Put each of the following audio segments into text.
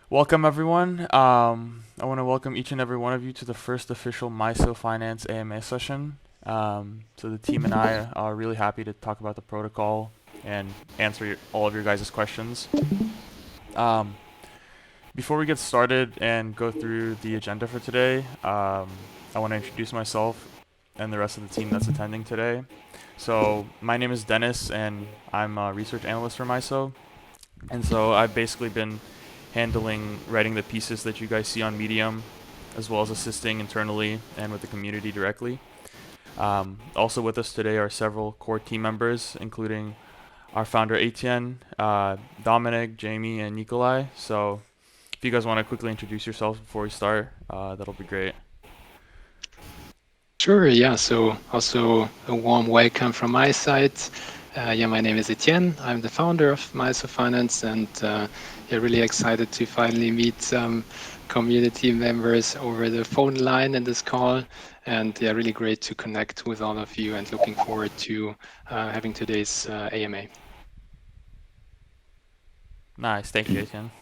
Welcome everyone. I want to welcome each and every one of you to the first official MYSO Finance AMA session. So the team and I are really happy to talk about the protocol and answer all of your guys' questions. Before we get started and go through the agenda for today, I want to introduce myself and the rest of the team that's attending today. So my name is Dennis and I'm a research analyst for MYSO. And so I've basically been handling writing the pieces that you guys see on Medium, as well as assisting internally and with the community directly. Also with us today are several core team members, including our founder Aetienne, Dominic, Jamie, and Nikolai. So if you guys want to quickly introduce yourselves before we start, that'll be great. Sure, yeah, so also a warm welcome from my side. My name is Aetienne. I'm the founder of MYSO Finance, and really excited to finally meet some community members over the phone line in this call. And really great to connect with all of you and looking forward to having today's AMA. Nice, thank you, Aetienne.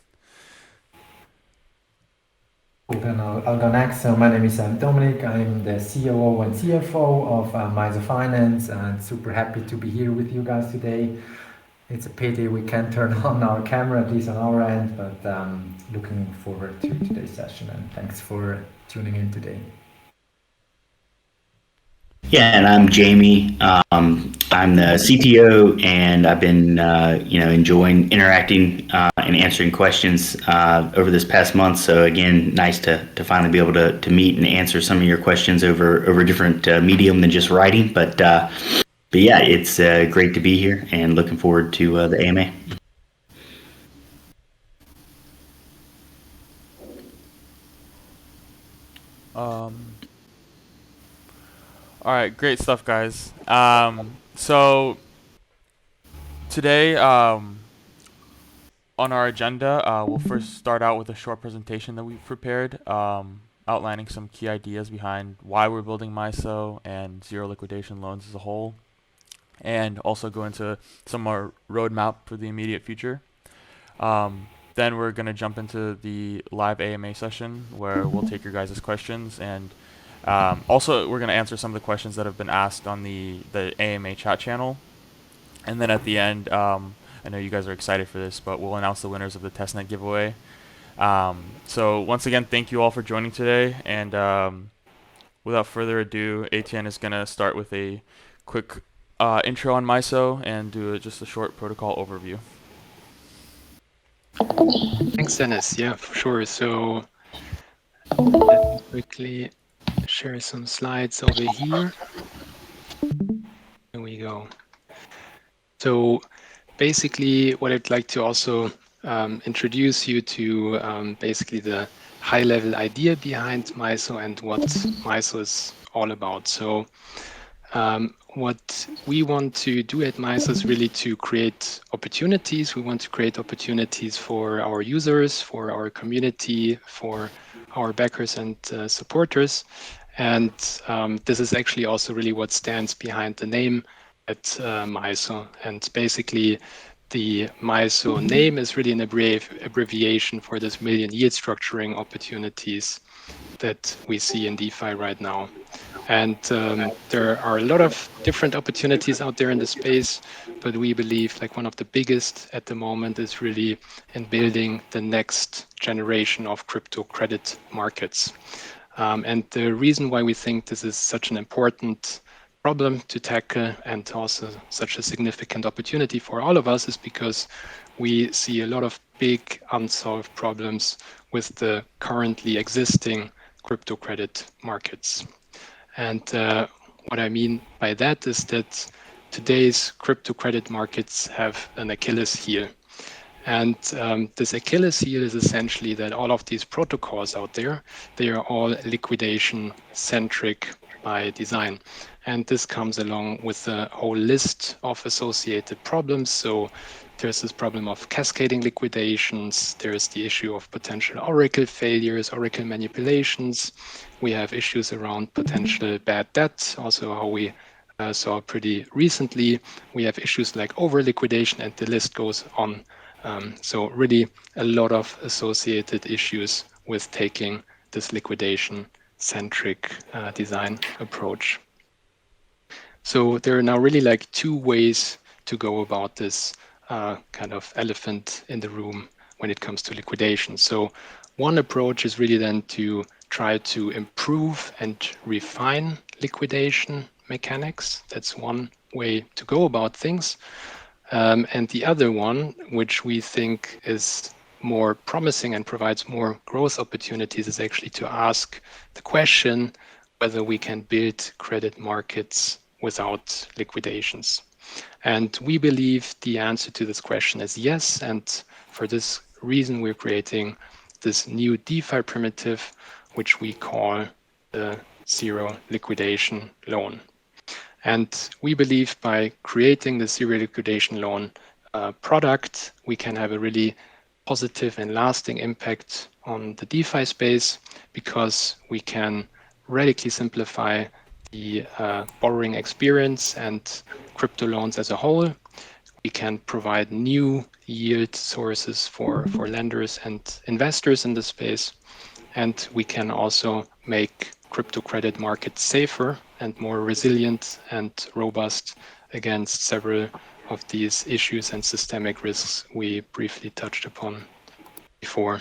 Then I'll go next. So my name is Dominic. I'm the COO and CFO of MYSO Finance, and super happy to be here with you guys today. It's a pity we can't turn on our camera, at least on our end, but looking forward to today's session, and thanks for tuning in today. Yeah, and I'm Jamie. I'm the CTO, and I've been, enjoying interacting and answering questions over this past month. So again, nice to finally be able to meet and answer some of your questions over different medium than just writing. But yeah, it's great to be here and looking forward to the AMA. All right, great stuff, guys. So today, on our agenda, we'll first start out with a short presentation that we've prepared, outlining some key ideas behind why we're building MYSO and zero liquidation loans as a whole, and also go into some more roadmap for the immediate future. Then we're going to jump into the live AMA session where we'll take your guys' questions, and also we're going to answer some of the questions that have been asked on the AMA chat channel. And then at the end, I know you guys are excited for this, but we'll announce the winners of the testnet giveaway. So once again, thank you all for joining today. And without further ado, Aetienne is going to start with a quick intro on MYSO and do just a short protocol overview. Thanks, Dennis. Yeah, for sure. So let me quickly share some slides over here. Here we go. So basically, what I'd like to also introduce you to basically the high-level idea behind MYSO and what MYSO is all about. So what we want to do at MYSO is really to create opportunities. We want to create opportunities for our users, for our community, for our backers and supporters. And this is actually also really what stands behind the name at MYSO. And basically, the MYSO name is really an abbreviation for this million yield structuring opportunities that we see in DeFi right now. And there are a lot of different opportunities out there in the space, but we believe like one of the biggest at the moment is really in building the next generation of crypto credit markets. And the reason why we think this is such an important problem to tackle and also such a significant opportunity for all of us is because we see a lot of big unsolved problems with the currently existing crypto credit markets. And what I mean by that is that today's crypto credit markets have an Achilles heel. And this Achilles heel is essentially that all of these protocols out there, they are all liquidation-centric by design. And this comes along with a whole list of associated problems. So there's this problem of cascading liquidations. There's the issue of potential oracle failures, oracle manipulations. We have issues around potential bad debt, also how we saw pretty recently. We have issues like over liquidation, and the list goes on. So really a lot of associated issues with taking this liquidation-centric design approach. So there are now really like two ways to go about this kind of elephant in the room when it comes to liquidation. So one approach is really then to try to improve and refine liquidation mechanics. That's one way to go about things. And the other one, which we think is more promising and provides more growth opportunities, is actually to ask the question whether we can build credit markets without liquidations. And we believe the answer to this question is yes. And for this reason, we're creating this new DeFi primitive, which we call the zero liquidation loan. And we believe by creating the zero liquidation loan product, we can have a really positive and lasting impact on the DeFi space, because we can radically simplify the borrowing experience and crypto loans as a whole. We can provide new yield sources for lenders and investors in the space. And we can also make crypto credit markets safer and more resilient and robust against several of these issues and systemic risks we briefly touched upon before.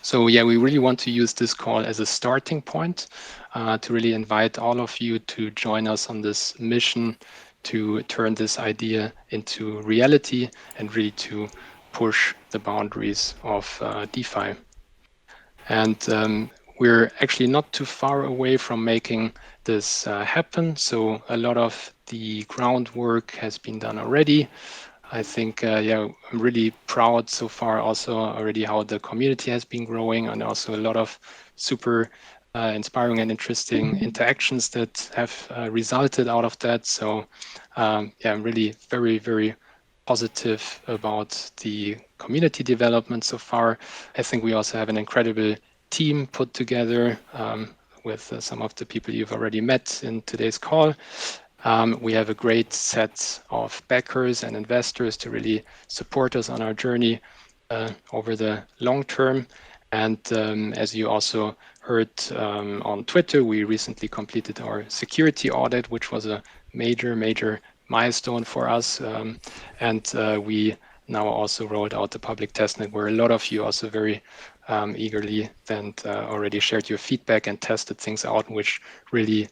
So yeah, we really want to use this call as a starting point to really invite all of you to join us on this mission to turn this idea into reality and really to push the boundaries of DeFi. And we're actually not too far away from making this happen. So a lot of the groundwork has been done already. I think, yeah, I'm really proud so far also already how the community has been growing, and also a lot of super inspiring and interesting interactions that have resulted out of that. So yeah, I'm really very, very positive about the community development so far. I think we also have an incredible team put together with some of the people you've already met in today's call. We have a great set of backers and investors to really support us on our journey over the long term. And as you also heard on Twitter, we recently completed our security audit, which was a major, major milestone for us. And we now also rolled out the public testnet, where a lot of you also very eagerly then already shared your feedback and tested things out, which really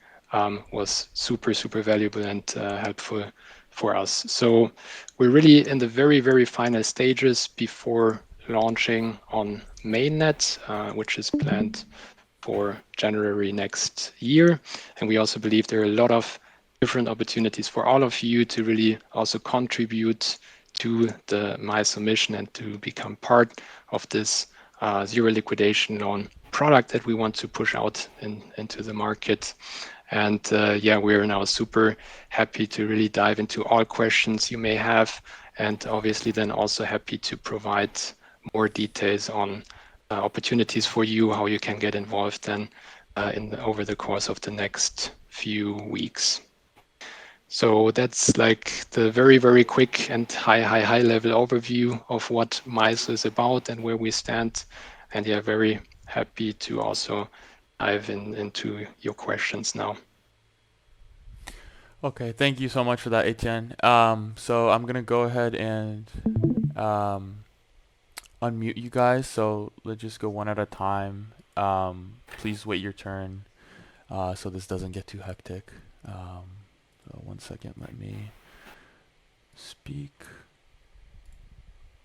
was super, super valuable and helpful for us. So we're really in the very, very final stages before launching on mainnet, which is planned for January next year. And we also believe there are a lot of different opportunities for all of you to really also contribute to the MYSO mission and to become part of this zero liquidation loan product that we want to push out into the market. And yeah, we're now super happy to really dive into all questions you may have, and obviously then also happy to provide more details on opportunities for you, how you can get involved then over the course of the next few weeks. So that's like the very, very quick and high level overview of what MYSO is about and where we stand. And yeah, very happy to also dive into your questions now. Okay, thank you so much for that, Etienne. So I'm gonna go ahead and unmute you guys. So let's just go one at a time. Please wait your turn, so this doesn't get too hectic. So 1 second, let me speak.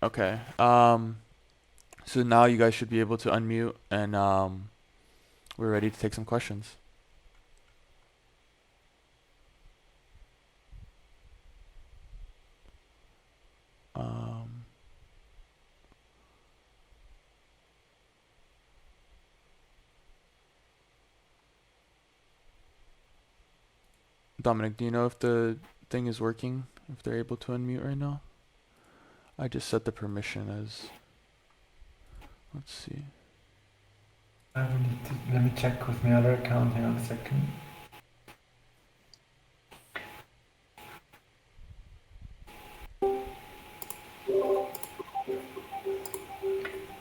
Okay. So now you guys should be able to unmute, and we're ready to take some questions. Dominic, do you know if the thing is working? If they're able to unmute right now? I just set the permission as... Let's see. I will need to, let me check with my other account. Hang on a second.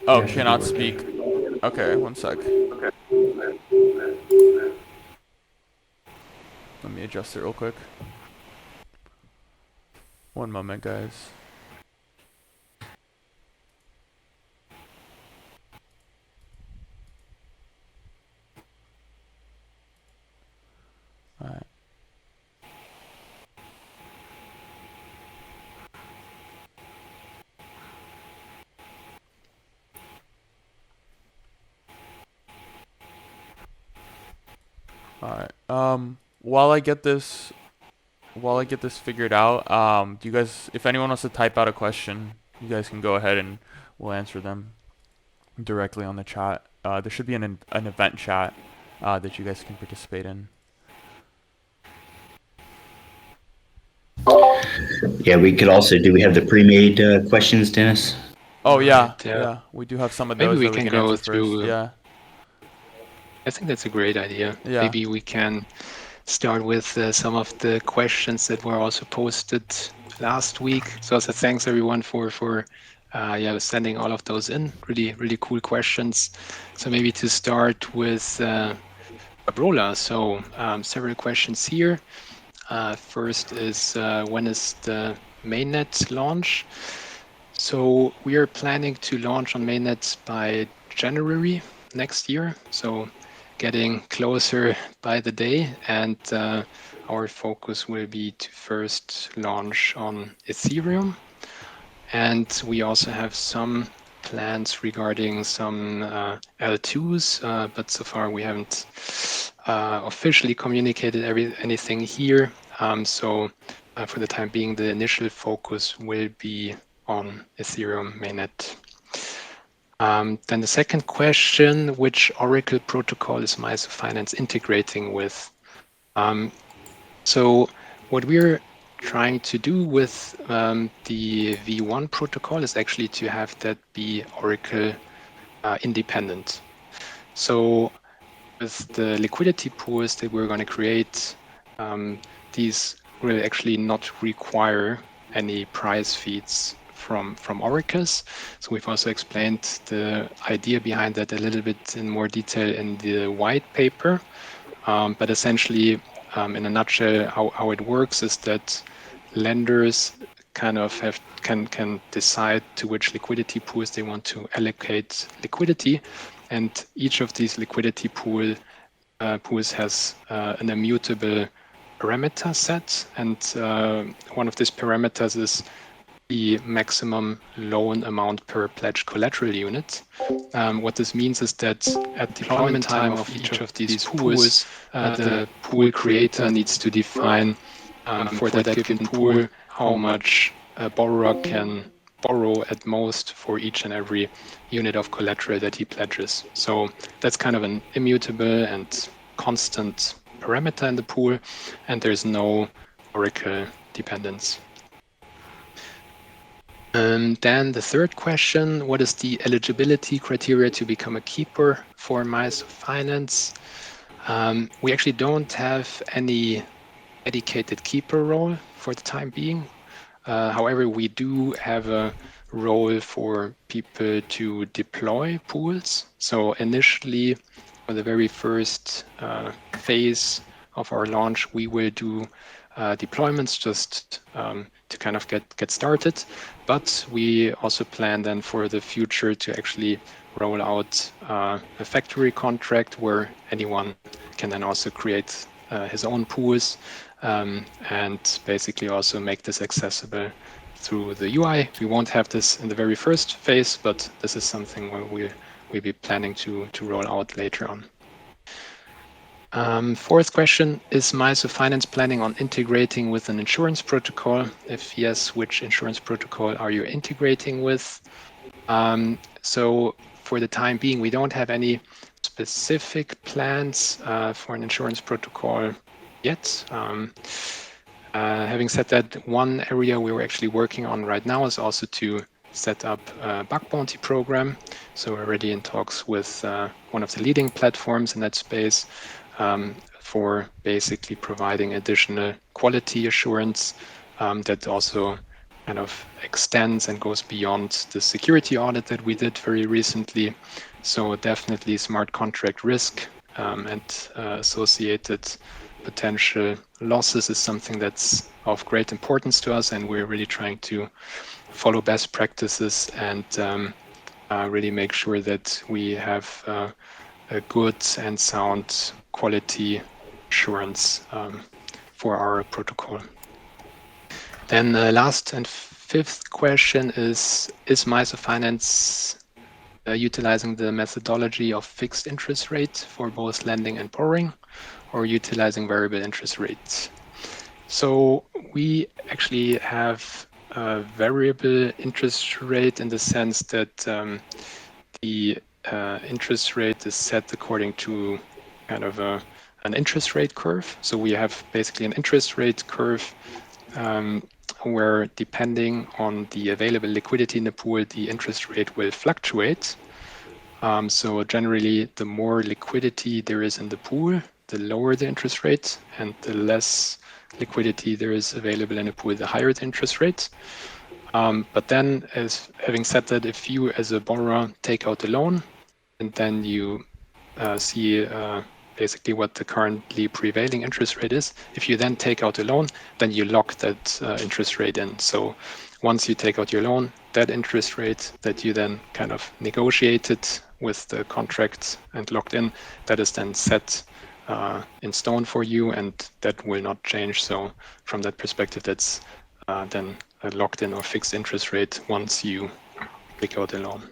Oh, Yeah, should be cannot working. speak. Okay, one sec. Let me adjust it real quick. One moment, guys. Alright. Alright. While I get this figured out, do you guys, if anyone wants to type out a question, you guys can go ahead and we'll answer them directly on the chat. There should be an event chat that you guys can participate in. Yeah, we could also, do we have the pre-made questions, Dennis? Oh yeah, Right, yeah. yeah, we do have some of Maybe those we that we can can go answer first. through. Yeah, I think that's a great idea. yeah, Maybe we can start with some of the questions that were also posted last week. So also thanks everyone for sending all of those in. Really cool questions. So maybe to start with Abrola. So several questions here. First is when is the mainnet launch? So we are planning to launch on mainnet by January next year. So getting closer by the day, and our focus will be to first launch on Ethereum. And we also have some plans regarding some L2s, but so far we haven't officially communicated anything here. So for the time being, the initial focus will be on Ethereum mainnet. Then the second question, which Oracle protocol is MYSO Finance integrating with? So what we're trying to do with the V1 protocol is actually to have that be Oracle independent. So with the liquidity pools that we're going to create, these will actually not require any price feeds from Oracles. So we've also explained the idea behind that a little bit in more detail in the white paper. But essentially, in a nutshell, how it works is that lenders kind of can decide to which liquidity pools they want to allocate liquidity, and each of these liquidity pools has an immutable parameter set, and one of these parameters is the maximum loan amount per pledged collateral unit. What this means is that at deployment time of each of these pools, the pool creator needs to define for that given pool how much a borrower can borrow at most for each and every unit of collateral that he pledges. So that's kind of an immutable and constant parameter in the pool, and there's no Oracle dependence. Then the third question, what is the eligibility criteria to become a keeper for MYSO Finance? We actually don't have any dedicated keeper role for the time being. However, we do have a role for people to deploy pools. So initially, for the very first phase of our launch, we will do deployments just to kind of get started. But we also plan then for the future to actually roll out a factory contract where anyone can then also create his own pools and basically also make this accessible through the UI. We won't have this in the very first phase, but this is something where we'll be planning to roll out later on. Fourth question, is MYSO Finance planning on integrating with an insurance protocol? If yes, which insurance protocol are you integrating with? So for the time being, we don't have any specific plans for an insurance protocol yet. Having said that, one area we're actually working on right now is also to set up a bug bounty program. So we're already in talks with one of the leading platforms in that space for basically providing additional quality assurance that also kind of extends and goes beyond the security audit that we did very recently. So definitely smart contract risk and associated potential losses is something that's of great importance to us, and we're really trying to follow best practices and really make sure that we have a good and sound quality assurance for our protocol. Then the last and fifth question is MYSO Finance utilizing the methodology of fixed interest rate for both lending and borrowing, or utilizing variable interest rates? So we actually have a variable interest rate in the sense that the interest rate is set according to kind of an interest rate curve. So we have basically an interest rate curve where, depending on the available liquidity in the pool, the interest rate will fluctuate. So generally, the more liquidity there is in the pool, the lower the interest rate, and the less liquidity there is available in the pool, the higher the interest rate. But then, as having said that, if you as a borrower take out a loan and then you see basically what the currently prevailing interest rate is, if you then take out a loan, then you lock that interest rate in. So once you take out your loan, that interest rate that you then kind of negotiated with the contract and locked in, that is then set in stone for you, and that will not change. So from that perspective, that's then a locked in or fixed interest rate once you take out a loan.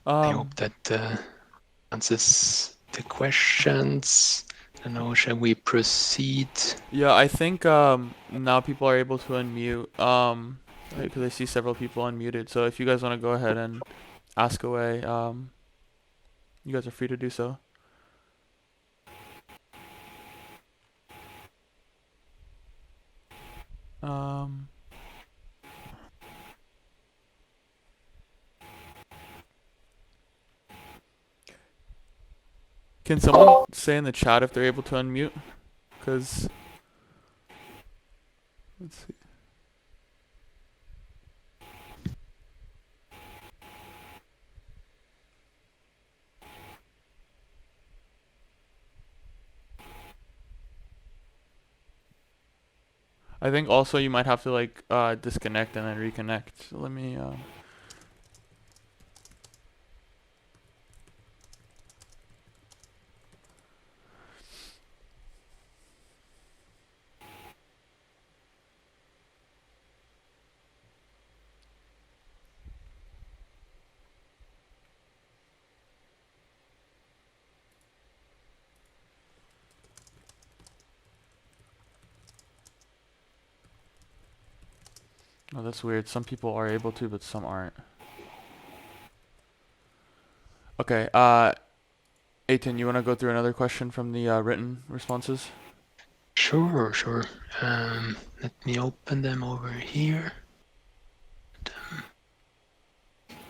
I hope that answers the questions. I don't know, shall we proceed? Yeah, I think now people are able to unmute because I see several people unmuted. So if you guys want to go ahead and ask away, you guys are free to do so. Can someone say in the chat if they're able to unmute? Because let's see. I think also you might have to like disconnect and then reconnect. So let me Oh, that's weird. Some people are able to, but some aren't. Okay, Aetienne, you want to go through another question from the written responses? Sure. Let me open them over here.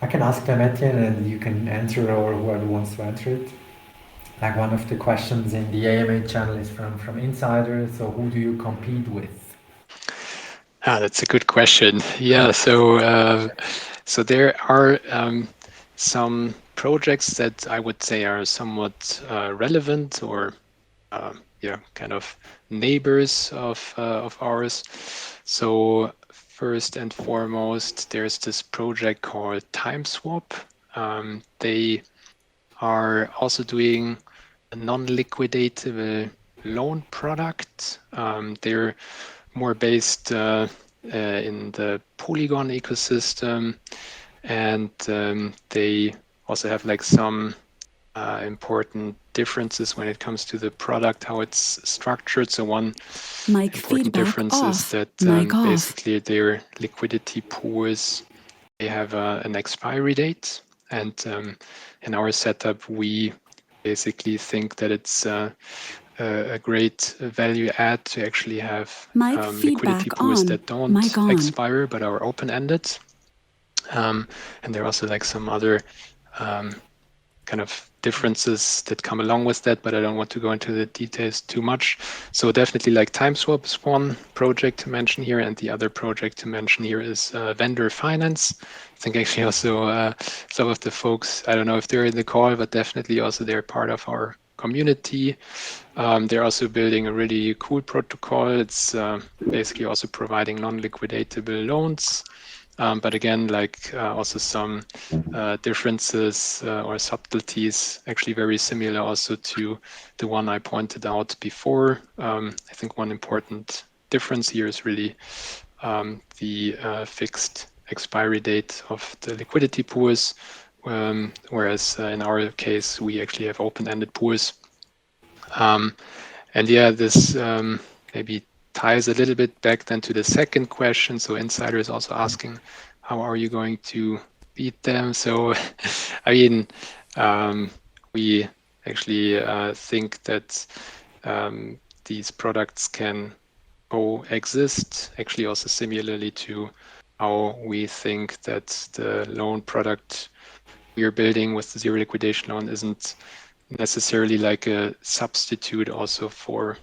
I can ask them, Etienne, and you can answer, or whoever wants to answer it. Like, one of the questions in the AMA channel is from Insider. So who do you compete with? That's a good question. Yeah, so there are some projects that I would say are somewhat relevant, or kind of neighbors of ours. So first and foremost, there's this project called TimeSwap. They are also doing a non-liquidatable loan product. They're more based in the Polygon ecosystem, and they also have like some important differences when it comes to the product, how it's structured. So one important difference is that basically their liquidity pools, they have an expiry date, and in our setup we basically think that it's a great value add to actually have Mic liquidity feedback pools on. that don't Mic on. expire but are open-ended. And there are also like some other kind of differences that come along with that, but I don't want to go into the details too much. So definitely like TimeSwap is one project to mention here, and the other project to mention here is vendor finance. I think actually also some of the folks, I don't know if they're in the call, but definitely also they're part of our community. They're also building a really cool protocol. It's basically also providing non-liquidatable loans. But again, like also some differences or subtleties, actually very similar also to the one I pointed out before. I think one important difference here is really the fixed expiry date of the liquidity pools, whereas in our case, we actually have open-ended pools. And yeah, this maybe ties a little bit back then to the second question. So Insider is also asking, how are you going to beat them? So, I mean, we actually think that these products can coexist, actually also similarly to how we think that the loan product we are building with the zero liquidation loan isn't necessarily like a substitute also for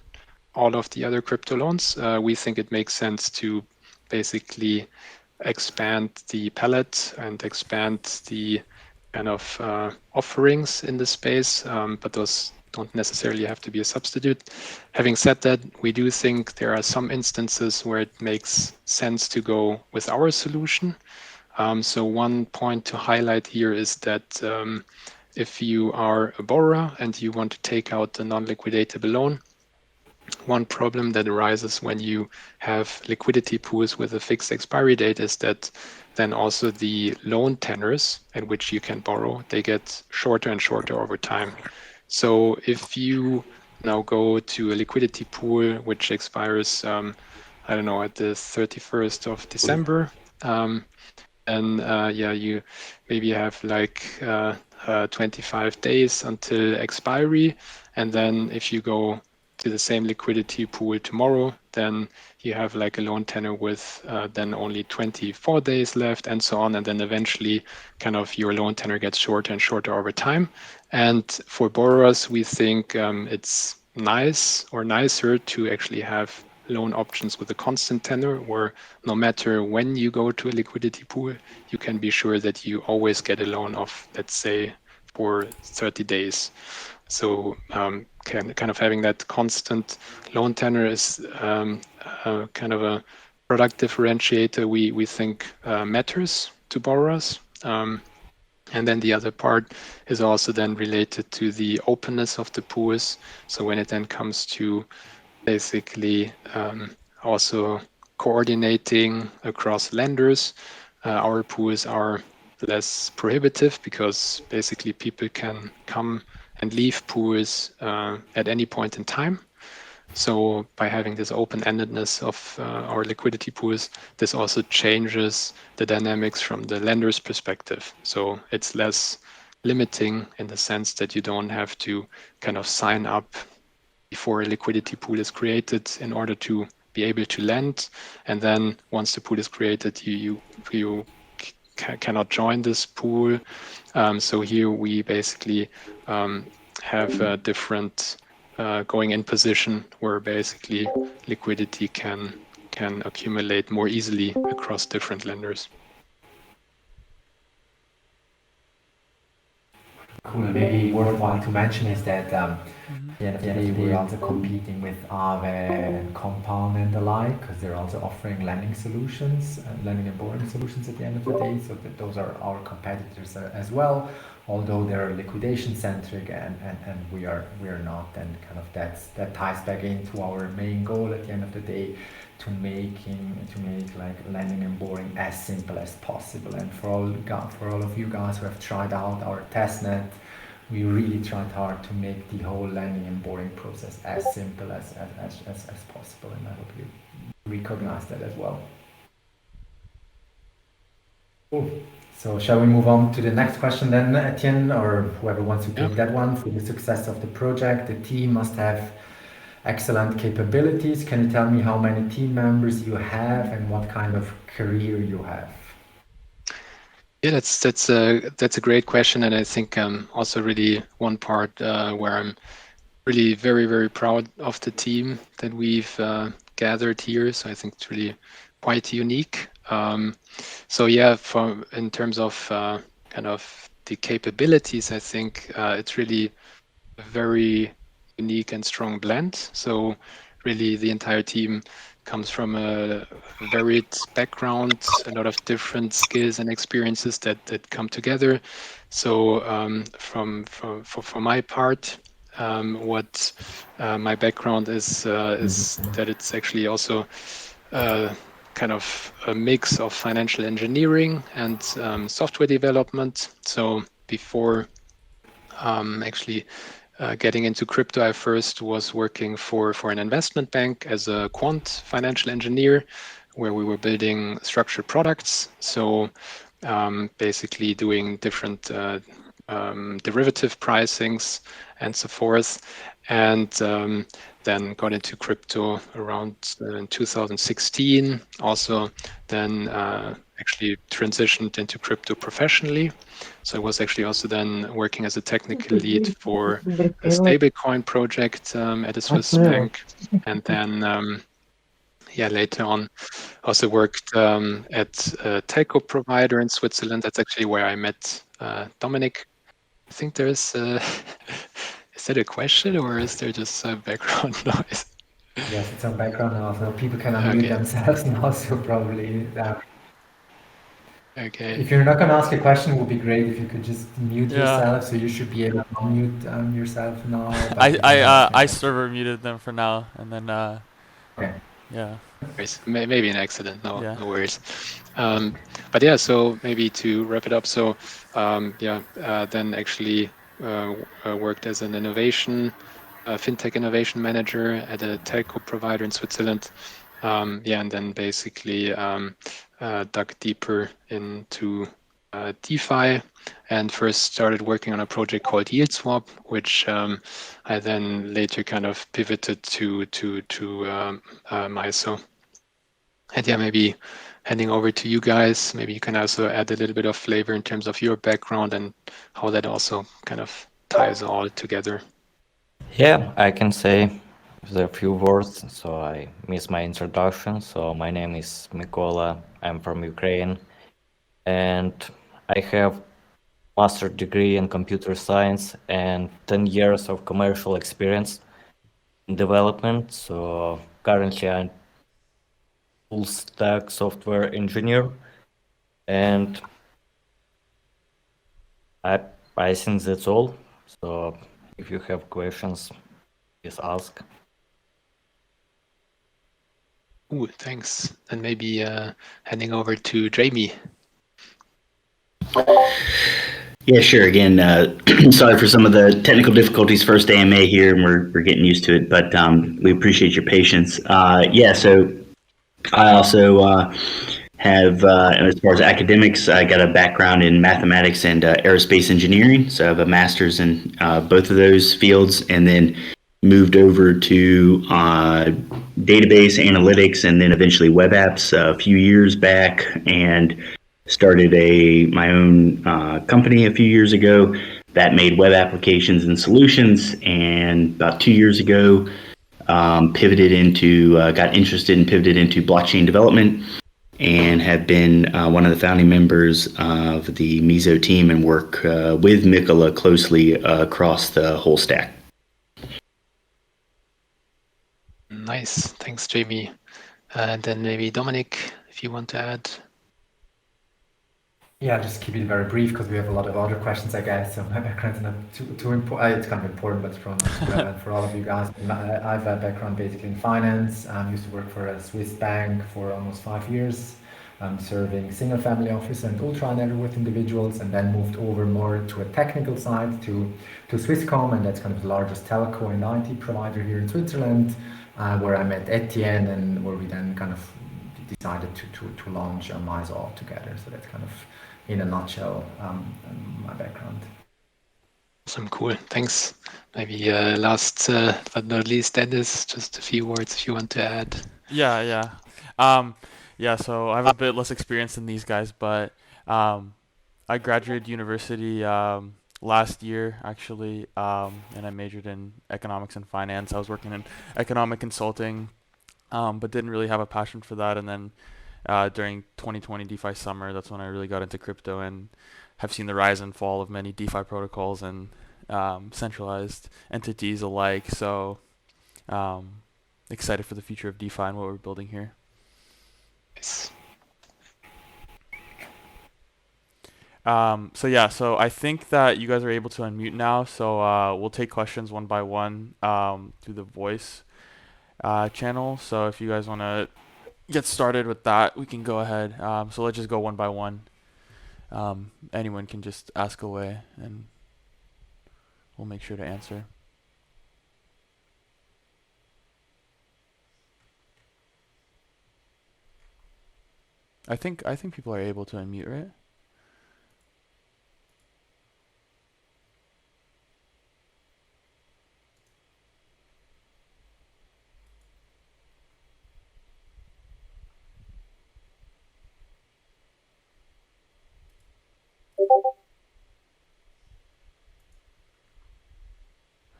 all of the other crypto loans. We think it makes sense to basically expand the palette and expand the kind of offerings in the space, but those don't necessarily have to be a substitute. Having said that, we do think there are some instances where it makes sense to go with our solution. So one point to highlight here is that if you are a borrower and you want to take out a non-liquidatable loan, one problem that arises when you have liquidity pools with a fixed expiry date is that then also the loan tenors at which you can borrow, they get shorter and shorter over time. So if you now go to a liquidity pool which expires, I don't know, at the 31st of December, and yeah, you maybe have like 25 days until expiry. And then if you go to the same liquidity pool tomorrow, then you have like a loan tenor with then only 24 days left and so on. And then eventually kind of your loan tenor gets shorter and shorter over time. And for borrowers, we think it's nice or nicer to actually have loan options with a constant tenor, where no matter when you go to a liquidity pool, you can be sure that you always get a loan of, let's say, for 30 days. So kind of having that constant loan tenor is kind of a product differentiator we think matters to borrowers. And then the other part is also then related to the openness of the pools. So when it then comes to basically also coordinating across lenders, our pools are less prohibitive because basically people can come and leave pools at any point in time. So by having this open-endedness of our liquidity pools, this also changes the dynamics from the lender's perspective. So it's less limiting in the sense that you don't have to kind of sign up before a liquidity pool is created in order to be able to lend. And then once the pool is created, you cannot join this pool. So here we basically have a different going in position where basically liquidity can accumulate more easily across different lenders. Cool. Maybe worthwhile to mention is that Mhm. at the end of the day, we're also competing with Aave and Compound and the like, because they're also offering lending solutions, lending and borrowing solutions at the end of the day. So that those are our competitors as well, although they're liquidation centric and we are not. And kind of that ties back into our main goal at the end of the day, to make like lending and borrowing as simple as possible. And for all of you guys who have tried out our testnet, we really tried hard to make the whole lending and borrowing process as simple as possible, and I hope you recognize that as well. Cool. So shall we move on to the next question then, Etienne, or whoever wants to Yeah. take that one? For the success of the project, the team must have excellent capabilities. Can you tell me how many team members you have and what kind of career you have? Yeah, that's a great question, and I think also really one part where I'm really very proud of the team that we've gathered here. So I think it's really quite unique. So yeah, in terms of kind of the capabilities, I think it's really a very unique and strong blend. So really the entire team comes from a varied background, a lot of different skills and experiences that come together. So for my part, what my background is that it's actually also kind of a mix of financial engineering and software development. So before actually getting into crypto, I first was working for an investment bank as a quant financial engineer, where we were building structured products. So basically doing different derivative pricings and so forth. And then got into crypto around 2016. Also then actually transitioned into crypto professionally. So I was actually also then working as a technical lead for a stablecoin project at a Swiss bank. And then yeah, later on also worked at a telco provider in Switzerland. That's actually where I met Dominic. I think there's is that a question or is there just background noise? Yes, it's on background now, so people can unmute Okay. themselves now, so probably. Okay. If you're not going to ask a question, it would be great if you could just mute Yeah. yourself. So you should be able to unmute yourself now. But you can ask a I question. server muted them for now, and then Okay. yeah. Maybe an accident. No, Yeah. no worries. But yeah, so maybe to wrap it up. So yeah, then actually worked as an fintech innovation manager at a telco provider in Switzerland. Yeah, and then basically dug deeper into DeFi and first started working on a project called YieldSwap, which I then later kind of pivoted to MYSO. And yeah, maybe handing over to you guys, maybe you can also add a little bit of flavor in terms of your background and how that also kind of ties all together. Yeah, I can say a few words. So I miss my introduction. So my name is Mikola. I'm from Ukraine, and I have master degree in computer science and 10 years of commercial experience in development. So currently I'm full stack software engineer, and I think that's all. So if you have questions, please ask. Ooh, thanks. And maybe handing over to Jamie. Yeah, sure. Again, sorry for some of the technical difficulties. First AMA here, and we're getting used to it, but we appreciate your patience. Yeah, so I also have, as far as academics, I got a background in mathematics and aerospace engineering. So I have a master's in both of those fields, and then moved over to database analytics and then eventually web apps a few years back, and started my own company a few years ago that made web applications and solutions. And about 2 years ago, got interested and pivoted into blockchain development, and have been one of the founding members of the MYSO team and work with Mikola closely across the whole stack. Nice. Thanks, Jamie. And then maybe Dominic, if you want to add. Yeah, just keep it very brief because we have a lot of other questions, I guess. So my background's not too important. It's kind of important, but it's probably not too relevant for all of you guys. I have a background basically in finance. I used to work for a Swiss bank for almost 5 years, serving single-family office and ultra-net-worth individuals, and then moved over more to a technical side to Swisscom, and that's kind of the largest telco and IT provider here in Switzerland, where I met Etienne, and where we then kind of decided to launch MYSO all together. So that's kind of in a nutshell, my background. Awesome, cool. Thanks. Maybe last but not least, Dennis, just a few words if you want to add. Yeah. Um, yeah, so I have a bit less experience than these guys, but I graduated university last year actually, and I majored in economics and finance. I was working in economic consulting, but didn't really have a passion for that. And then during 2020 DeFi summer, that's when I really got into crypto and have seen the rise and fall of many DeFi protocols and centralized entities alike. So excited for the future of DeFi and what we're building here. Nice. So I think that you guys are able to unmute now. So we'll take questions one by one through the voice channel. So if you guys want to get started with that, we can go ahead. So let's just go one by one. Anyone can just ask away, and we'll make sure to answer. I think people are able to unmute, right?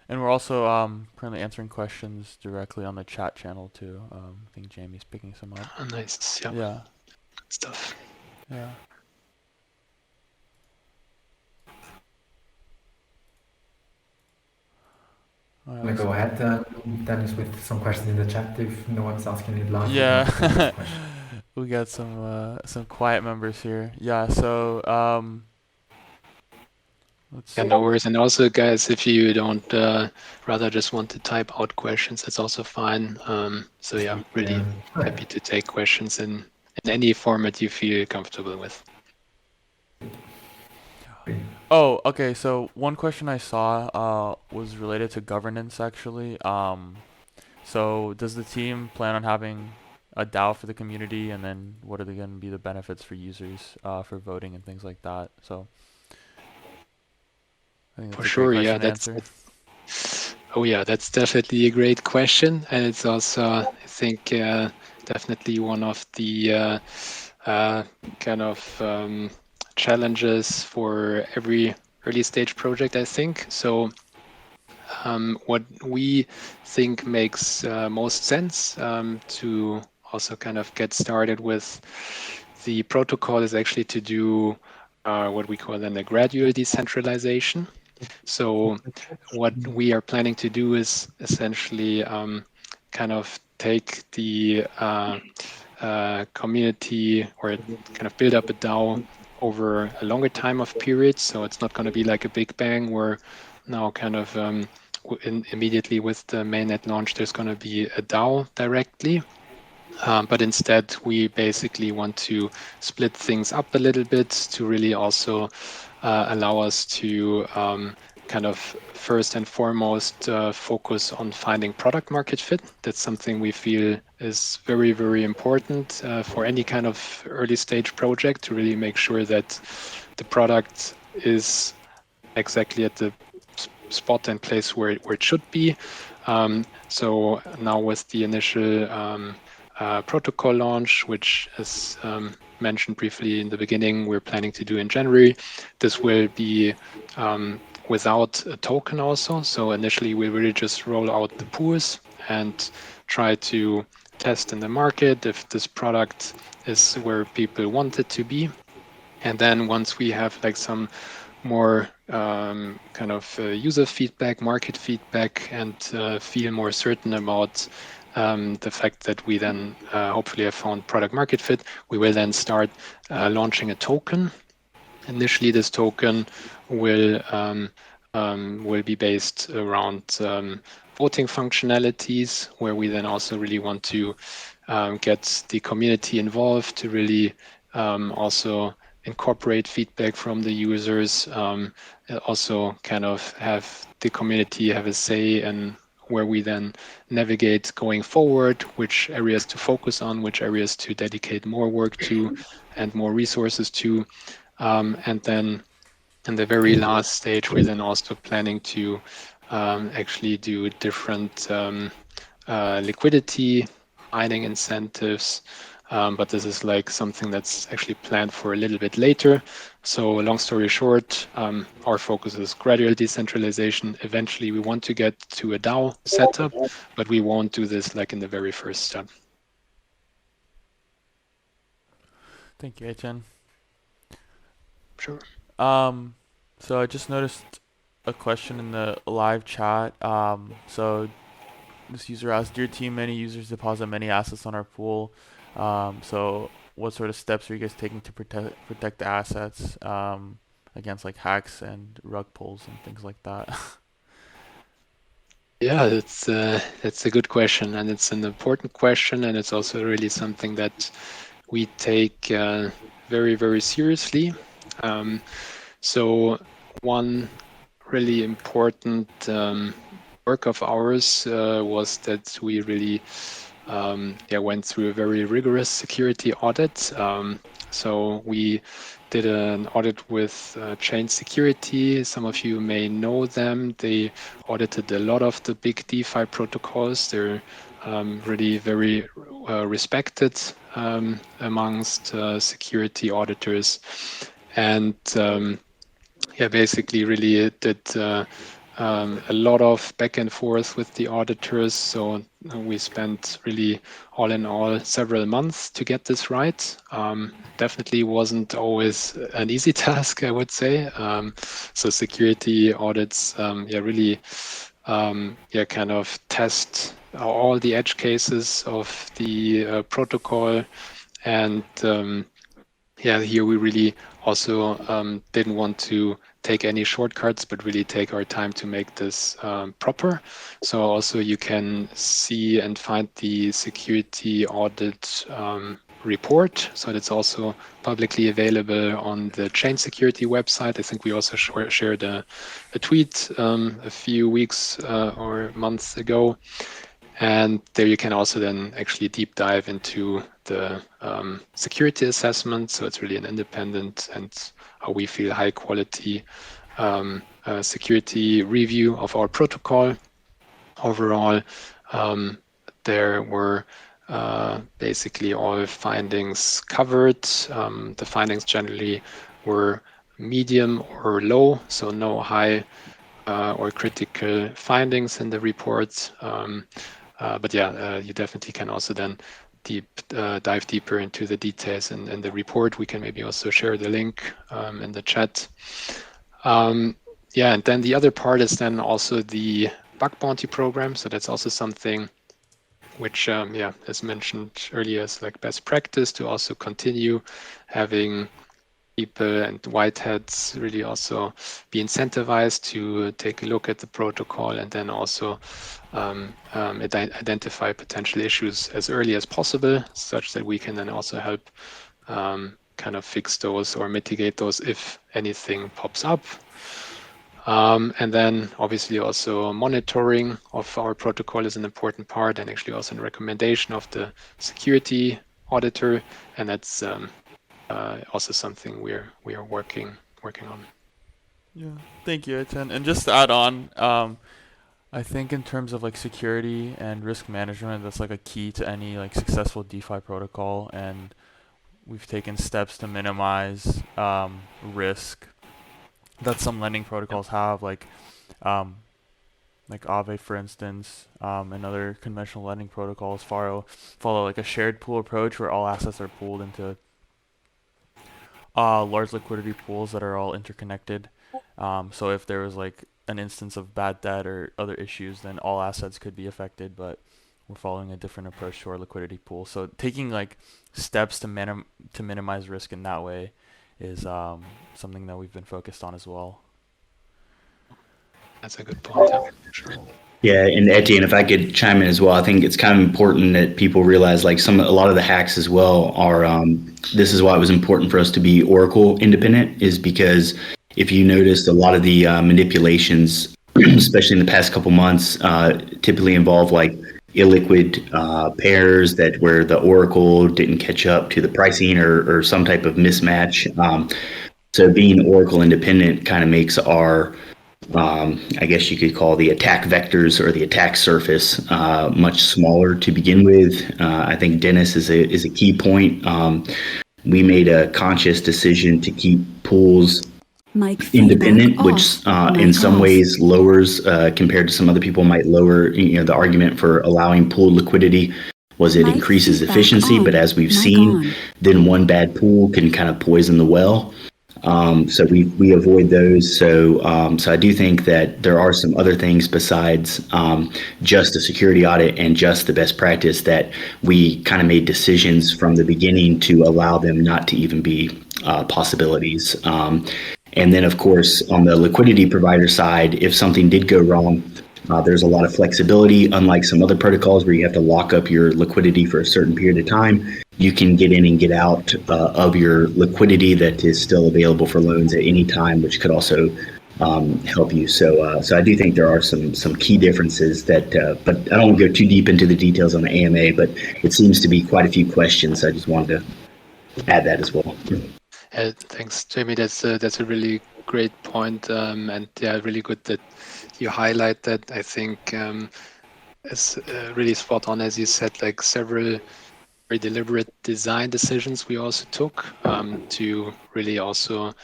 And we're also currently answering questions directly on the chat channel too. I think Jamie's picking some up. Oh, nice. Yeah. Yeah. Good stuff. Yeah. I'm gonna go ahead, Dennis, with some questions in the chat if no one's asking it live. Yeah. We got some quiet members here. Yeah. So let's Yeah, see. no worries. And also, guys, if you don't rather just want to type out questions, that's also fine. So yeah, really happy to take questions in any format you feel comfortable with. Oh, okay. So one question I saw was related to governance actually. So does the team plan on having a DAO for the community, and then what are going to be the benefits for users for voting and things like that? So I think For that's a sure, great yeah, question to answer. oh yeah, that's definitely a great question, and it's also, I think, definitely one of the kind of challenges for every early stage project, I think. So what we think makes most sense to also kind of get started with the protocol is actually to do what we call then a gradual decentralization. So what we are planning to do is essentially kind of take the community or kind of build up a DAO over a longer time of period. So it's not going to be like a big bang where now kind of immediately with the mainnet launch, there's going to be a DAO directly. But instead, we basically want to split things up a little bit to really also allow us to kind of first and foremost focus on finding product market fit. That's something we feel is very, very important for any kind of early stage project to really make sure that the product is exactly at the spot and place where it should be. So now with the initial protocol launch, which as mentioned briefly in the beginning, we're planning to do in January. This will be without a token also. So initially we really just roll out the pools and try to test in the market if this product is where people want it to be. And then once we have like some more kind of user feedback, market feedback, and feel more certain about the fact that we then hopefully have found product market fit, we will then start launching a token. Initially, this token will be based around voting functionalities, where we then also really want to get the community involved to really also incorporate feedback from the users, also kind of have the community have a say in where we then navigate going forward, which areas to focus on, which areas to dedicate more work to and more resources to. And then in the very last stage, we're then also planning to actually do different liquidity mining incentives. But this is like something that's actually planned for a little bit later. So long story short, our focus is gradual decentralization. Eventually, we want to get to a DAO setup, but we won't do this like in the very first step. Thank you, Etienne. Sure. So I just noticed a question in the live chat. So this user asked, "Dear team, many users deposit many assets on our pool. So what sort of steps are you guys taking to protect the assets against like hacks and rug pulls and things like that?" Yeah, that's a good question, and it's an important question, and it's also really something that we take very, very seriously. So one really important work of ours was that we really went through a very rigorous security audit. So we did an audit with Chain Security. Some of you may know them. They audited a lot of the big DeFi protocols. They're really very respected amongst security auditors. And basically really did a lot of back and forth with the auditors. So we spent really all in all several months to get this right. Definitely wasn't always an easy task, I would say. So security audits, really kind of test all the edge cases of the protocol. And here we really also didn't want to take any shortcuts, but really take our time to make this proper. So also you can see and find the security audit report. So that's also publicly available on the Chain Security website. I think we also shared a tweet a few weeks or months ago. And there you can also then actually deep dive into the security assessment. So it's really an independent and how we feel high quality security review of our protocol. Overall, there were basically all findings covered. The findings generally were medium or low, so no high or critical findings in the report. But you definitely can also then dive deeper into the details in the report. We can maybe also share the link in the chat. And then the other part is then also the bug bounty program. So that's also something which, as mentioned earlier, is like best practice to also continue having people and whiteheads really also be incentivized to take a look at the protocol and then also identify potential issues as early as possible, such that we can then also help kind of fix those or mitigate those if anything pops up. And then obviously also monitoring of our protocol is an important part, and actually also a recommendation of the security auditor, and that's also something we are working on. Yeah, thank you, Etienne. And just to add on, I think in terms of like security and risk management, that's like a key to any like successful DeFi protocol, and we've taken steps to minimize risk that some lending protocols have, like Aave, for instance, and other conventional lending protocols follow like a shared pool approach where all assets are pooled into large liquidity pools that are all interconnected. So if there was like an instance of bad debt or other issues, then all assets could be affected, but we're following a different approach to our liquidity pool. So taking like steps to minimize risk in that way is something that we've been focused on as well. That's a good point. Yeah, sure. Yeah, and Etienne, if I could chime in as well, I think it's kind of important that people realize like a lot of the hacks as well are, this is why it was important for us to be Oracle independent, is because if you noticed a lot of the manipulations, especially in the past couple months, typically involve like illiquid pairs where the Oracle didn't catch up to the pricing or some type of mismatch. So being Oracle independent kind of makes our, I guess you could call the attack vectors or the attack surface much smaller to begin with. I think Dennis is a key point. We made a conscious decision to keep pools independent, which in some ways lowers, compared to some other people might lower, the argument for allowing pool liquidity was it increases efficiency. But as we've seen, then one bad pool can kind of poison the well. So we avoid those. So I do think that there are some other things besides just the security audit and just the best practice that we kind of made decisions from the beginning to allow them not to even be possibilities. And then, of course, on the liquidity provider side, if something did go wrong, there's a lot of flexibility. Unlike some other protocols where you have to lock up your liquidity for a certain period of time, you can get in and get out of your liquidity that is still available for loans at any time, which could also help you. So I do think there are some key differences that, but I don't want to go too deep into the details on the AMA, but it seems to be quite a few questions. I just wanted to add that as well. Thanks, Jamie. That's a really great point, and yeah, really good that you highlight that. I think it's really spot on, as you said, like several very deliberate design decisions we also took to really also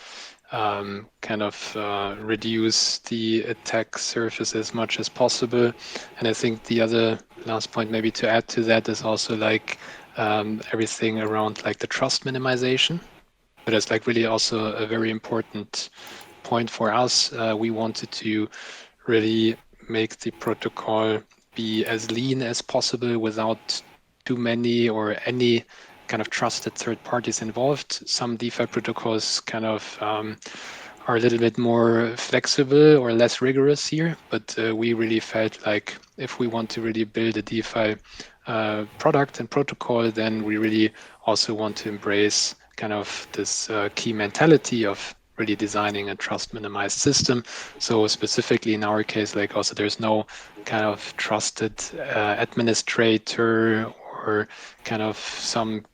kind of reduce the attack surface as much as possible. And I think the other last point maybe to add to that is also like everything around like the trust minimization. But it's like really also a very important point for us. We wanted to really make the protocol be as lean as possible without too many or any kind of trusted third parties involved. Some DeFi protocols kind of are a little bit more flexible or less rigorous here, but we really felt like if we want to really build a DeFi product and protocol, then we really also want to embrace kind of this key mentality of really designing a trust minimized system. So specifically in our case, like also there's no kind of trusted administrator or kind of some,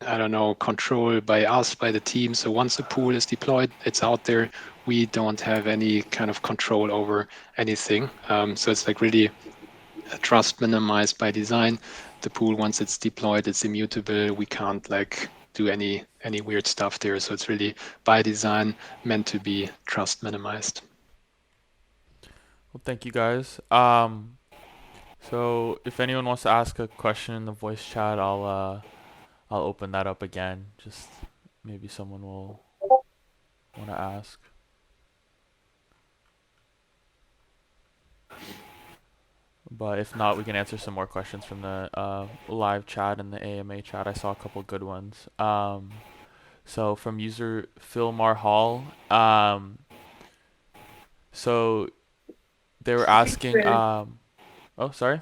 I don't know, control by us, by the team. So once a pool is deployed, it's out there. We don't have any kind of control over anything. So it's like really a trust minimized by design. The pool, once it's deployed, it's immutable. We can't like do any weird stuff there. So it's really by design meant to be trust minimized. Well, thank you guys. So if anyone wants to ask a question in the voice chat, I'll open that up again. Just maybe someone will want to ask. But if not, we can answer some more questions from the live chat and the AMA chat. I saw a couple good ones. So from user Philmar Hall, so they were asking, oh, sorry.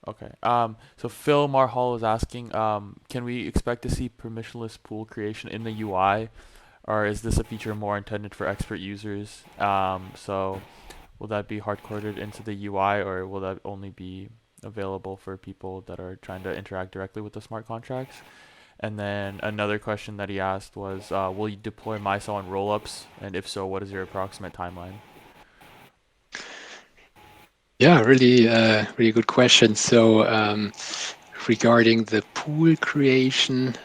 Okay. So Phil Marhall is asking, can we expect to see permissionless pool creation in the UI, or is this a feature more intended for expert users? So will that be hard-coded into the UI, or will that only be available for people that are trying to interact directly with the smart contracts? And then another question that he asked was, will you deploy MYSO on rollups? And if so, what is your approximate timeline? Yeah, really, really good question. So regarding the pool creation,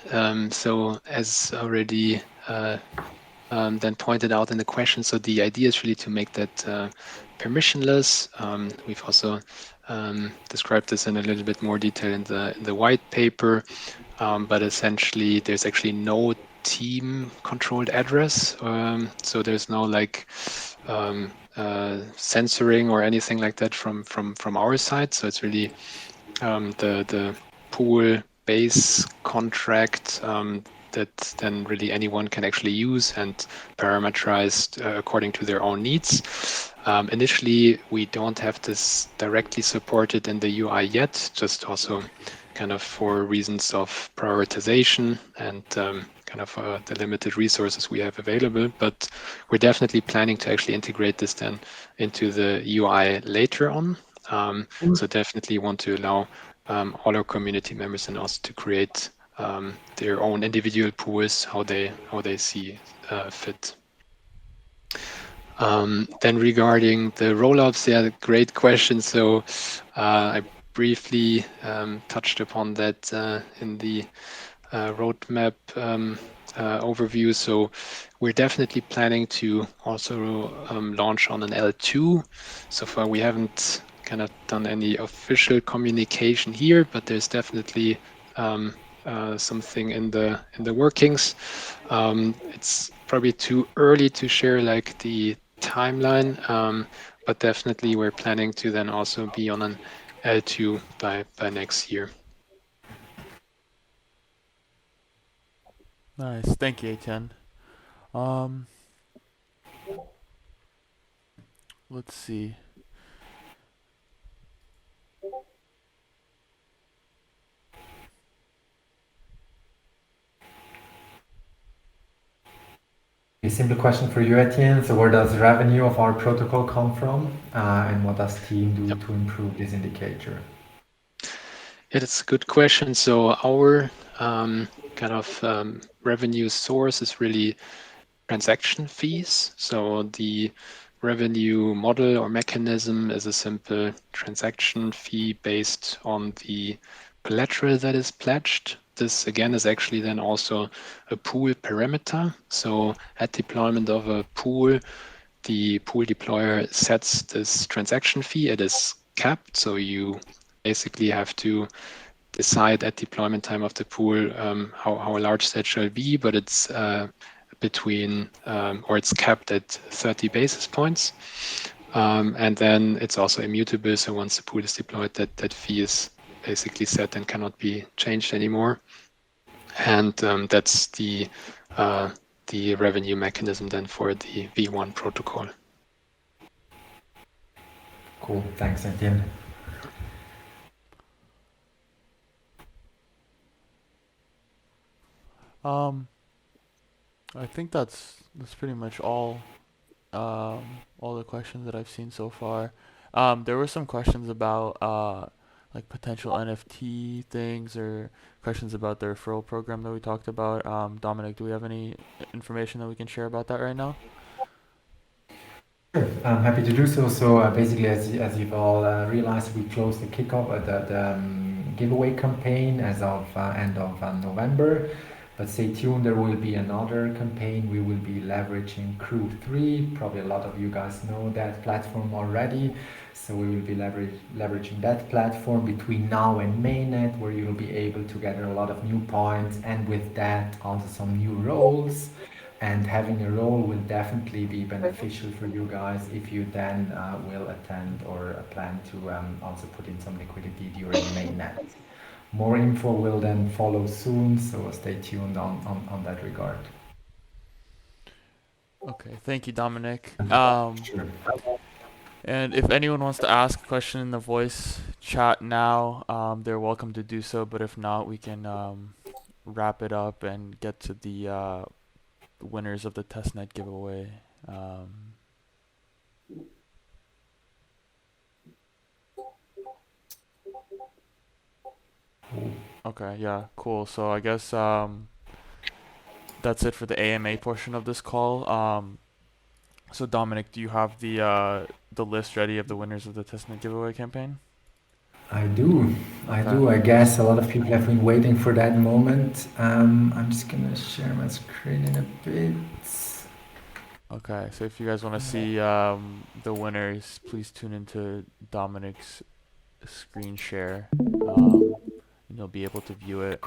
so as already then pointed out in the question, so the idea is really to make that permissionless. We've also described this in a little bit more detail in the white paper, but essentially there's actually no team controlled address. So there's no like censoring or anything like that from our side. So it's really the pool base contract that then really anyone can actually use and parameterized according to their own needs. Initially, we don't have this directly supported in the UI yet, just also kind of for reasons of prioritization and kind of the limited resources we have available. But we're definitely planning to actually integrate this then into the UI later on. So definitely want to allow all our community members and us to create their own individual pools, how they see fit. Then regarding the rollouts, yeah, great question. So I briefly touched upon that in the roadmap overview. So we're definitely planning to also launch on an L2. So far, we haven't kind of done any official communication here, but there's definitely something in the workings. It's probably too early to share like the timeline, but definitely we're planning to then also be on an L2 by next year. Nice. Thank you, Aetienne. Um, let's see. A simple question for you, Etienne. So where does revenue of our protocol come from? And what does team do to improve this indicator? Yeah, that's a good question. So our kind of revenue source is really transaction fees. So the revenue model or mechanism is a simple transaction fee based on the collateral that is pledged. This again is actually then also a pool parameter. So at deployment of a pool, the pool deployer sets this transaction fee. It is capped, so you basically have to decide at deployment time of the pool how large that shall be, but it's between or it's capped at 30 basis points. And then it's also immutable. So once the pool is deployed, that fee is basically set and cannot be changed anymore. And that's the revenue mechanism then for the V1 protocol. Cool. Thanks, Etienne. I think that's pretty much all the questions that I've seen so far. There were some questions about like potential NFT things or questions about the referral program that we talked about. Dominic, do we have any information that we can share about that right now? Sure, I'm happy to do so. So basically, as you've all realized, we closed the kickoff at the giveaway campaign as of end of November. But stay tuned, there will be another campaign. We will be leveraging Crew 3. Probably a lot of you guys know that platform already. So we will be leveraging that platform between now and mainnet, where you'll be able to gather a lot of new points, and with that, also some new roles. And having a role will definitely be beneficial for you guys if you then will attend or plan to also put in some liquidity during mainnet. More info will then follow soon, so stay tuned on that regard. Okay, thank you, Dominic. Sure. And if anyone wants to ask a question in the voice chat now, they're welcome to do so. But if not, we can wrap it up and get to the winners of the testnet giveaway. Okay, yeah, cool. So I guess that's it for the AMA portion of this call. So Dominic, do you have the list ready of the winners of the testnet giveaway campaign? I do. I do. I guess a lot of people have been waiting for that moment. I'm just gonna share my screen in a bit. Okay, so if you guys want to see the winners, please tune into Dominic's screen share, and you'll be able to view it.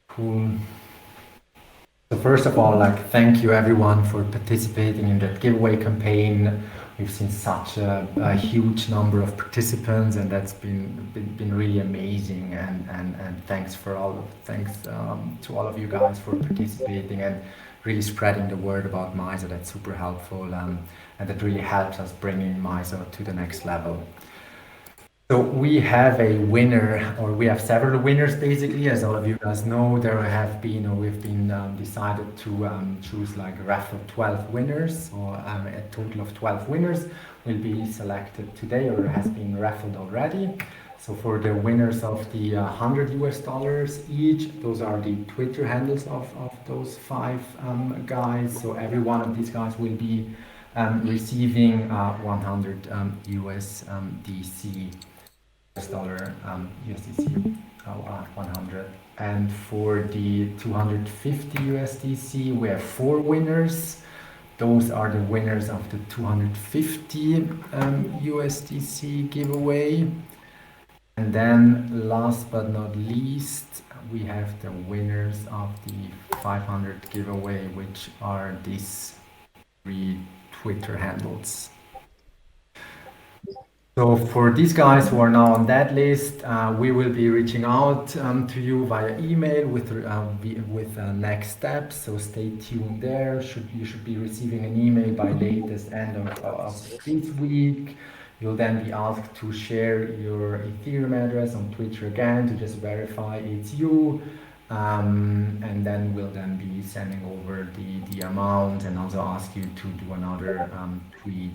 Cool. So first of all, like, thank you everyone for participating in that giveaway campaign. We've seen such a huge number of participants, and that's been really amazing. And thanks to all of you guys for participating and really spreading the word about MYSO. That's super helpful, and that really helps us bringing MYSO to the next level. So we have a winner, or we have several winners basically. As all of you guys know, there have been, or we've been decided to choose like a raffle 12 winners, or a total of 12 winners will be selected today, or has been raffled already. So for the winners of the $100 each, those are the Twitter handles of those five guys. So every one of these guys will be receiving 100 US dollar USDC 100. And for the 250 USDC, we have four winners. Those are the winners of the 250 USDC giveaway. And then last but not least, we have the winners of the 500 giveaway, which are these three Twitter handles. So for these guys who are now on that list, we will be reaching out to you via email with next steps. So stay tuned there. You should be receiving an email by latest end of this week. You'll then be asked to share your Ethereum address on Twitter again to just verify it's you. And then we'll then be sending over the amount and also ask you to do another tweet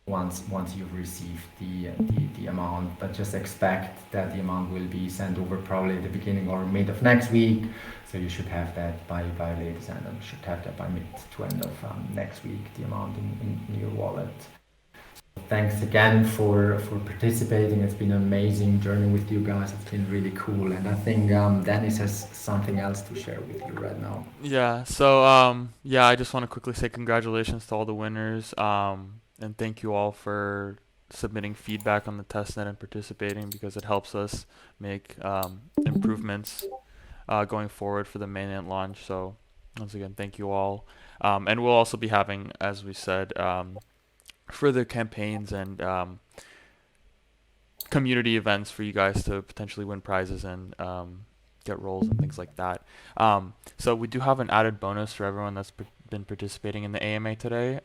once you've received the amount, but just expect that the amount will be sent over probably at the beginning or mid of next week. So you should have that by latest end, and you should have that by mid to end of next week, the amount in your wallet. Thanks again for participating. It's been an amazing journey with you guys. It's been really cool, and I think Dennis has something else to share with you right now. Yeah. So I just want to quickly say congratulations to all the winners. And thank you all for submitting feedback on the testnet and participating, because it helps us make improvements going forward for the mainnet launch. So once again, thank you all. And we'll also be having, as we said, further campaigns and community events for you guys to potentially win prizes and get roles and things like that. So we do have an added bonus for everyone that's been participating in the AMA today.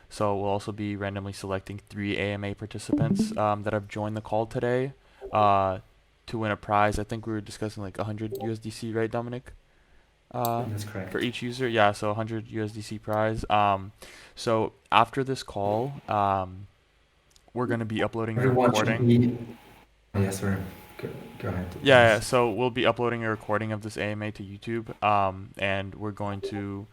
So we'll also be randomly selecting 3 AMA participants that have joined the call today to win a prize. I think we were discussing like 100 USDC, right, Dominic? That's correct. For each user, yeah, so 100 USDC prize. So after this call, we're going to be uploading a Everyone should recording. be. Yes, sir. Go ahead. Yeah, so we'll be uploading a recording of this AMA to YouTube, and we're going to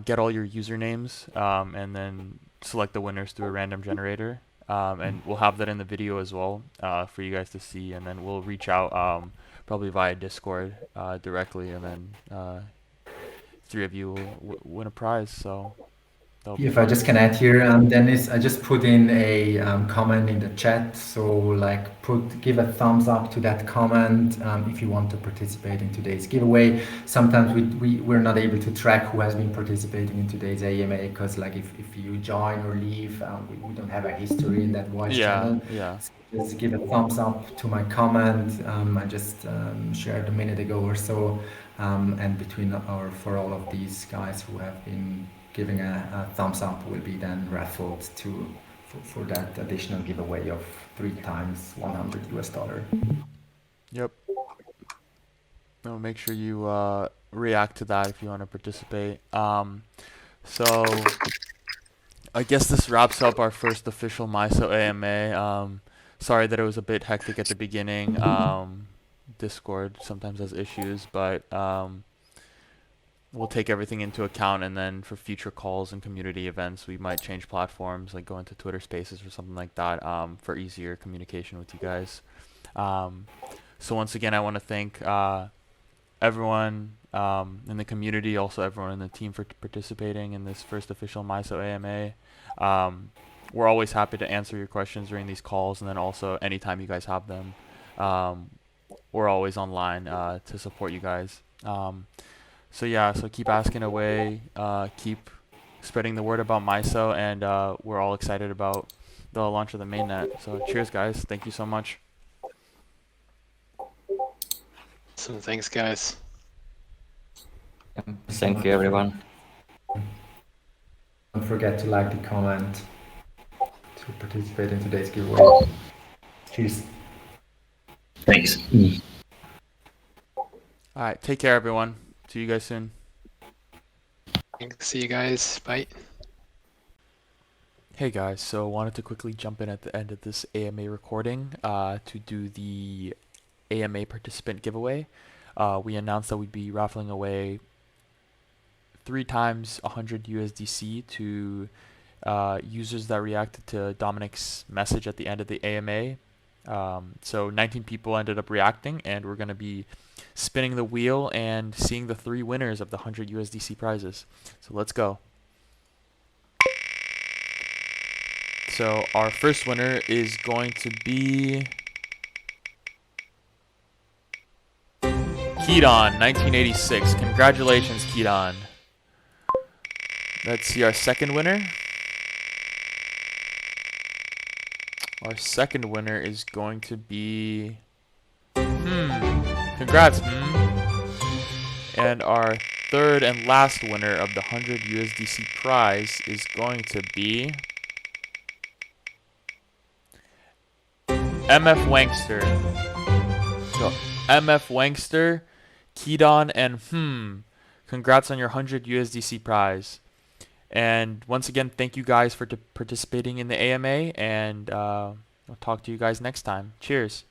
get all your usernames and then select the winners through a random generator. And we'll have that in the video as well for you guys to see, and then we'll reach out probably via Discord directly, and then 3 of you will win a prize. So if I just can add here, Dennis, I just put in a comment in the chat. So like give a thumbs up to that comment if you want to participate in today's giveaway. Sometimes we're not able to track who has been participating in today's AMA, because like if you join or leave, we don't have a history in that voice channel. Yeah. So just give a thumbs up to my comment. I just shared a minute ago or so, and for all of these guys who have been giving a thumbs up will be then raffled for that additional giveaway of 3 times $100. Yep. No, make sure you react to that if you want to participate. So I guess this wraps up our first official MYSO AMA. Sorry that it was a bit hectic at the beginning. Discord sometimes has issues, but we'll take everything into account, and then for future calls and community events, we might change platforms, like go into Twitter Spaces or something like that, for easier communication with you guys. So once again, I want to thank everyone in the community, also everyone in the team for participating in this first official MYSO AMA. We're always happy to answer your questions during these calls, and then also anytime you guys have them. We're always online to support you guys. So keep asking away, keep spreading the word about MYSO, and we're all excited about the launch of the mainnet. So cheers, guys. Thank you so much. So thanks, guys. Thank you, everyone. Don't forget to like the comment to participate in today's giveaway. Cheers. Thanks. All right, take care, everyone. See you guys soon. Thanks. See you guys. Bye. Hey guys, so wanted to quickly jump in at the end of this AMA recording to do the AMA participant giveaway. We announced that we'd be raffling away 3 times 100 USDC to users that reacted to Dominic's message at the end of the AMA. So 19 people ended up reacting, and we're going to be spinning the wheel and seeing the 3 winners of the 100 USDC prizes. So let's go. So our first winner is going to be Keaton, 1986. Congratulations, Keaton. Let's see our second winner. Our second winner is going to be congrats. And our third and last winner of the 100 USDC prize is going to be MF Wangster. So MF Wangster, Keaton, and congrats on your 100 USDC prize. And once again, thank you guys for participating in the AMA, and I'll talk to you guys next time. Cheers.